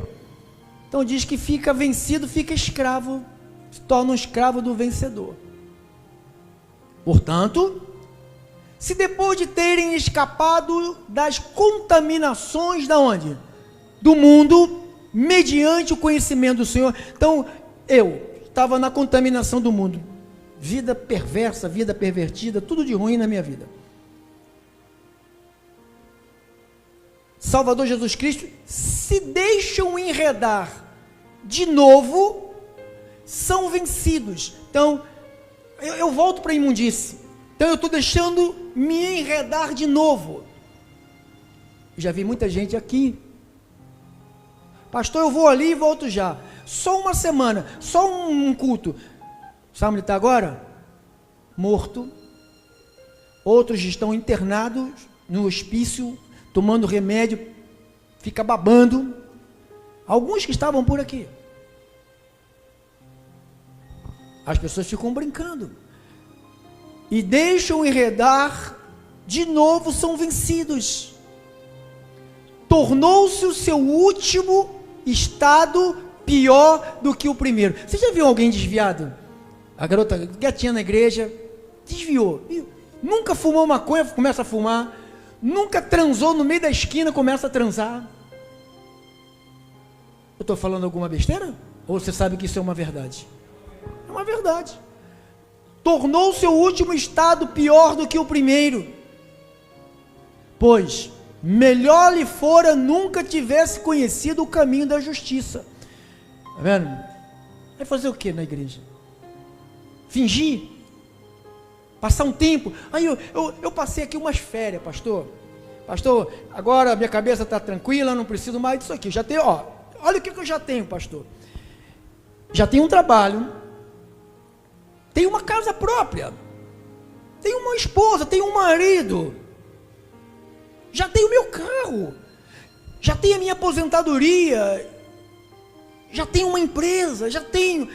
Então diz que fica vencido, fica escravo, se torna um escravo do vencedor. Portanto, se depois de terem escapado das contaminações da onde? Do mundo, mediante o conhecimento do Senhor. Então, eu estava na contaminação do mundo. Vida perversa, vida pervertida, tudo de ruim na minha vida. Salvador Jesus Cristo, se deixam enredar de novo, são vencidos. Então, eu volto para a imundície. Então, eu estou deixando me enredar de novo. Já vi muita gente aqui. Pastor, eu vou ali e volto já. Só uma semana, só um culto. Sabe onde está agora? Morto. Outros estão internados no hospício, tomando remédio, fica babando. Alguns que estavam por aqui. As pessoas ficam brincando. E deixam enredar, de novo são vencidos. Tornou-se o seu último estado pior do que o primeiro. Você já viu alguém desviado? A garota gatinha na igreja, desviou. Nunca fumou maconha, começa a fumar. Nunca transou no meio da esquina, começa a transar. Eu estou falando alguma besteira? Ou você sabe que isso é uma verdade? É uma verdade. Tornou seu último estado pior do que o primeiro. Pois melhor lhe fora nunca tivesse conhecido o caminho da justiça. Está vendo? Vai fazer o que na igreja? Fingir? Passar um tempo? Aí eu passei aqui umas férias, pastor. Pastor, agora minha cabeça está tranquila, não preciso mais disso aqui. Já tenho, olha o que eu já tenho, pastor. Já tenho um trabalho, tenho uma casa própria, tenho uma esposa, tenho um marido, já tenho meu carro, já tenho a minha aposentadoria, já tenho uma empresa, já tenho.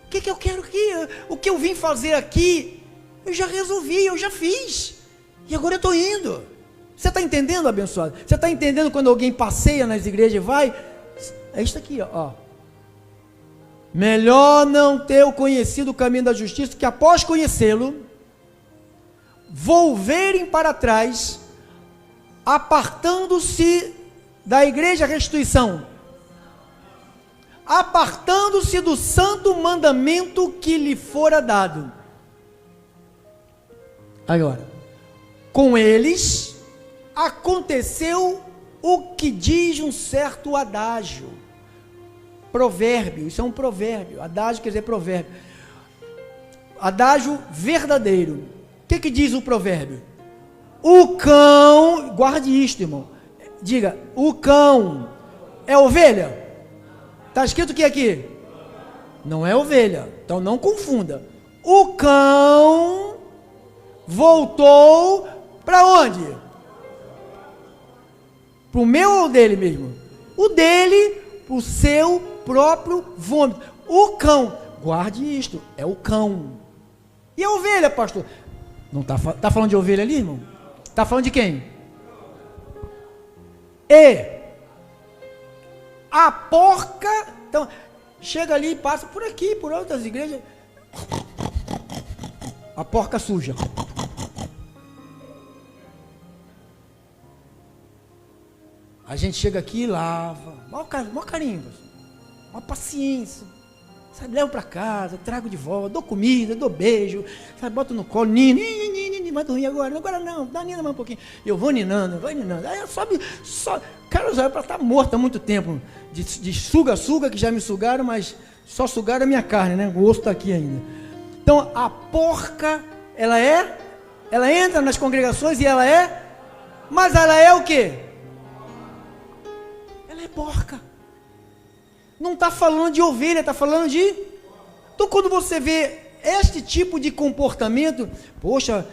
O que eu quero aqui? O que eu vim fazer aqui, eu já resolvi, eu já fiz, e agora eu estou indo. Você está entendendo, abençoado? Você está entendendo quando alguém passeia nas igrejas e vai? É isso aqui, ó. Melhor não ter conhecido o caminho da justiça, que após conhecê-lo, volverem para trás, apartando-se da igreja restituição, apartando-se do santo mandamento que lhe fora dado. Agora, com eles aconteceu o que diz um certo adágio, provérbio. Isso é um provérbio. Adágio quer dizer provérbio, adágio verdadeiro. O que diz o provérbio? O cão, guarde isto, irmão, diga, o cão é ovelha? Está escrito o que aqui? Não é ovelha, então não confunda. O cão voltou para onde? Para o meu ou dele mesmo? O dele, para o seu próprio vômito. O cão, guarde isto, é o cão. E a ovelha, pastor? Não está falando de ovelha ali, irmão? Está falando de quem? E a porca, então, chega ali e passa por aqui, por outras igrejas. A porca suja. A gente chega aqui e lava, maior carinho, maior paciência, sabe, levo para casa, trago de volta, dou comida, dou beijo, sabe, boto no colo, nina, vai dormir agora não, dá nina mais um pouquinho, eu vou ninando, aí eu sobe, cara, já era para estar morto há muito tempo, de suga, que já me sugaram, mas só sugaram a minha carne, né, o osso está aqui ainda. Então, a porca, ela entra nas congregações e mas ela é o quê? É porca. Não está falando de ovelha, está falando de... Então, quando você vê este tipo de comportamento, poxa,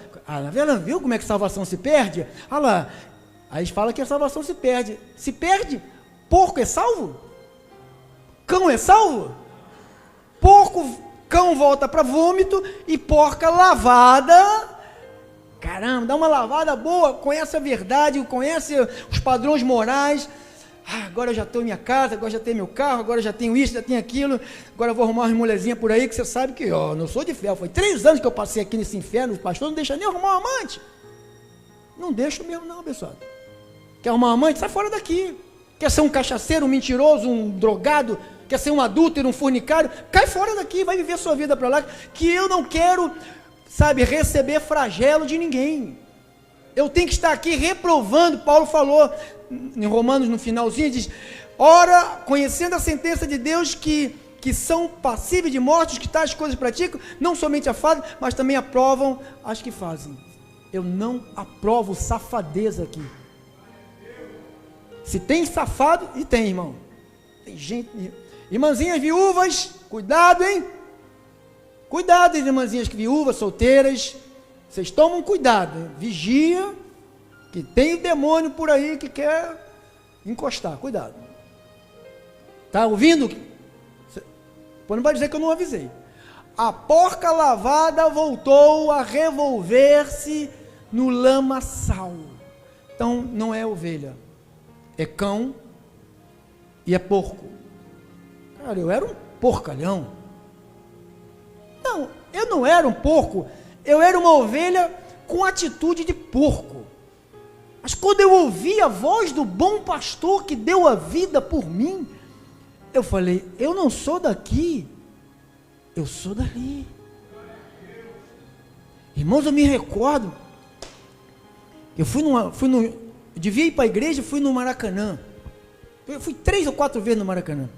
viu como é que salvação se perde? Olha lá, aí eles falam que a salvação se perde. Se perde? Porco é salvo? Cão é salvo? Cão volta para vômito e porca lavada. Caramba, dá uma lavada boa, conhece a verdade, conhece os padrões morais. Agora eu já estou em minha casa, agora já tenho meu carro, agora já tenho isso, já tenho aquilo, agora eu vou arrumar uma mulherzinha por aí que você sabe que eu não sou de ferro. Foi 3 anos que eu passei aqui nesse inferno, o pastor não deixa nem arrumar uma amante. Não deixa mesmo não, pessoal. Quer arrumar uma amante? Sai fora daqui. Quer ser um cachaceiro, um mentiroso, um drogado, quer ser um adúltero, um fornicário? Cai fora daqui, vai viver sua vida para lá, que eu não quero, sabe, receber flagelo de ninguém. Eu tenho que estar aqui reprovando. Paulo falou em Romanos no finalzinho, diz: ora, conhecendo a sentença de Deus que são passíveis de morte os que tais coisas praticam, não somente a fazem, mas também aprovam as que fazem. Eu não aprovo safadeza aqui. Se tem safado, e tem, irmão, tem gente, irmãzinhas viúvas, cuidado, hein? Cuidado, irmãzinhas viúvas, solteiras, vocês tomam cuidado, hein? Vigia, que tem demônio por aí que quer encostar, cuidado. Tá ouvindo? Não vai dizer que eu não avisei. A porca lavada voltou a revolver-se no lamaçal. Então não é ovelha, é cão e é porco. Cara, eu era um porcalhão. Não, eu não era um porco, eu era uma ovelha com atitude de porco. Mas quando eu ouvi a voz do bom pastor que deu a vida por mim, eu falei: eu não sou daqui, eu sou dali. Irmãos, eu me recordo, eu eu devia ir para a igreja, fui no Maracanã. Eu fui 3 ou 4 vezes no Maracanã.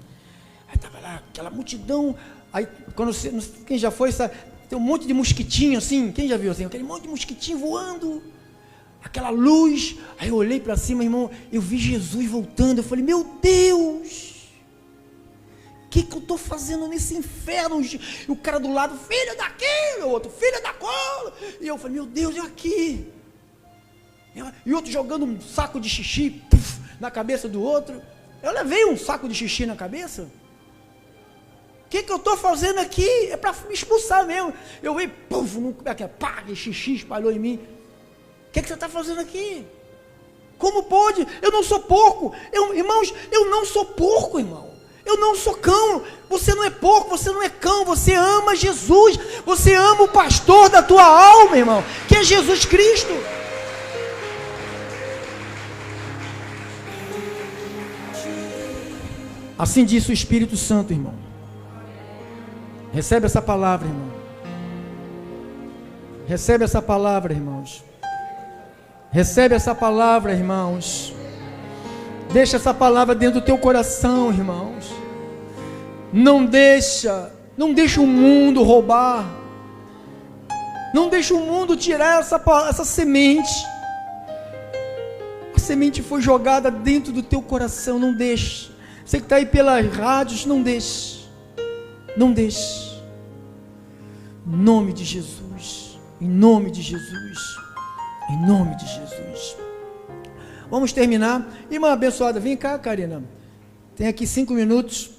Aí estava lá, aquela multidão. Aí, quando você, quem já foi, sabe, tem um monte de mosquitinho assim. Quem já viu assim? Aquele monte de mosquitinho voando, aquela luz. Aí eu olhei para cima, irmão, eu vi Jesus voltando. Eu falei: meu Deus, o que eu estou fazendo nesse inferno? E o cara do lado: filho daquilo, o outro: filho da cola. E eu falei: meu Deus, eu aqui. E outro jogando um saco de xixi na cabeça do outro. Eu levei um saco de xixi na cabeça. O que eu estou fazendo aqui? É para me expulsar mesmo. Eu vi, pá, xixi espalhou em mim. O que você está fazendo aqui? Como pode? Eu não sou porco. Irmãos, eu não sou porco, irmão. Eu não sou cão. Você não é porco, você não é cão. Você ama Jesus. Você ama o pastor da tua alma, irmão, que é Jesus Cristo. Assim disse o Espírito Santo, irmão. Recebe essa palavra, irmão. Recebe essa palavra, irmãos. Recebe essa palavra, irmãos. Deixa essa palavra dentro do teu coração, irmãos. Não deixa o mundo roubar. Não deixa o mundo tirar essa semente. A semente foi jogada dentro do teu coração. Não deixe. Você que está aí pelas rádios, não deixe. Não deixe. Em nome de Jesus. Em nome de Jesus. Em nome de Jesus. Vamos terminar. Irmã abençoada, vem cá, Karina. Tem aqui 5 minutos.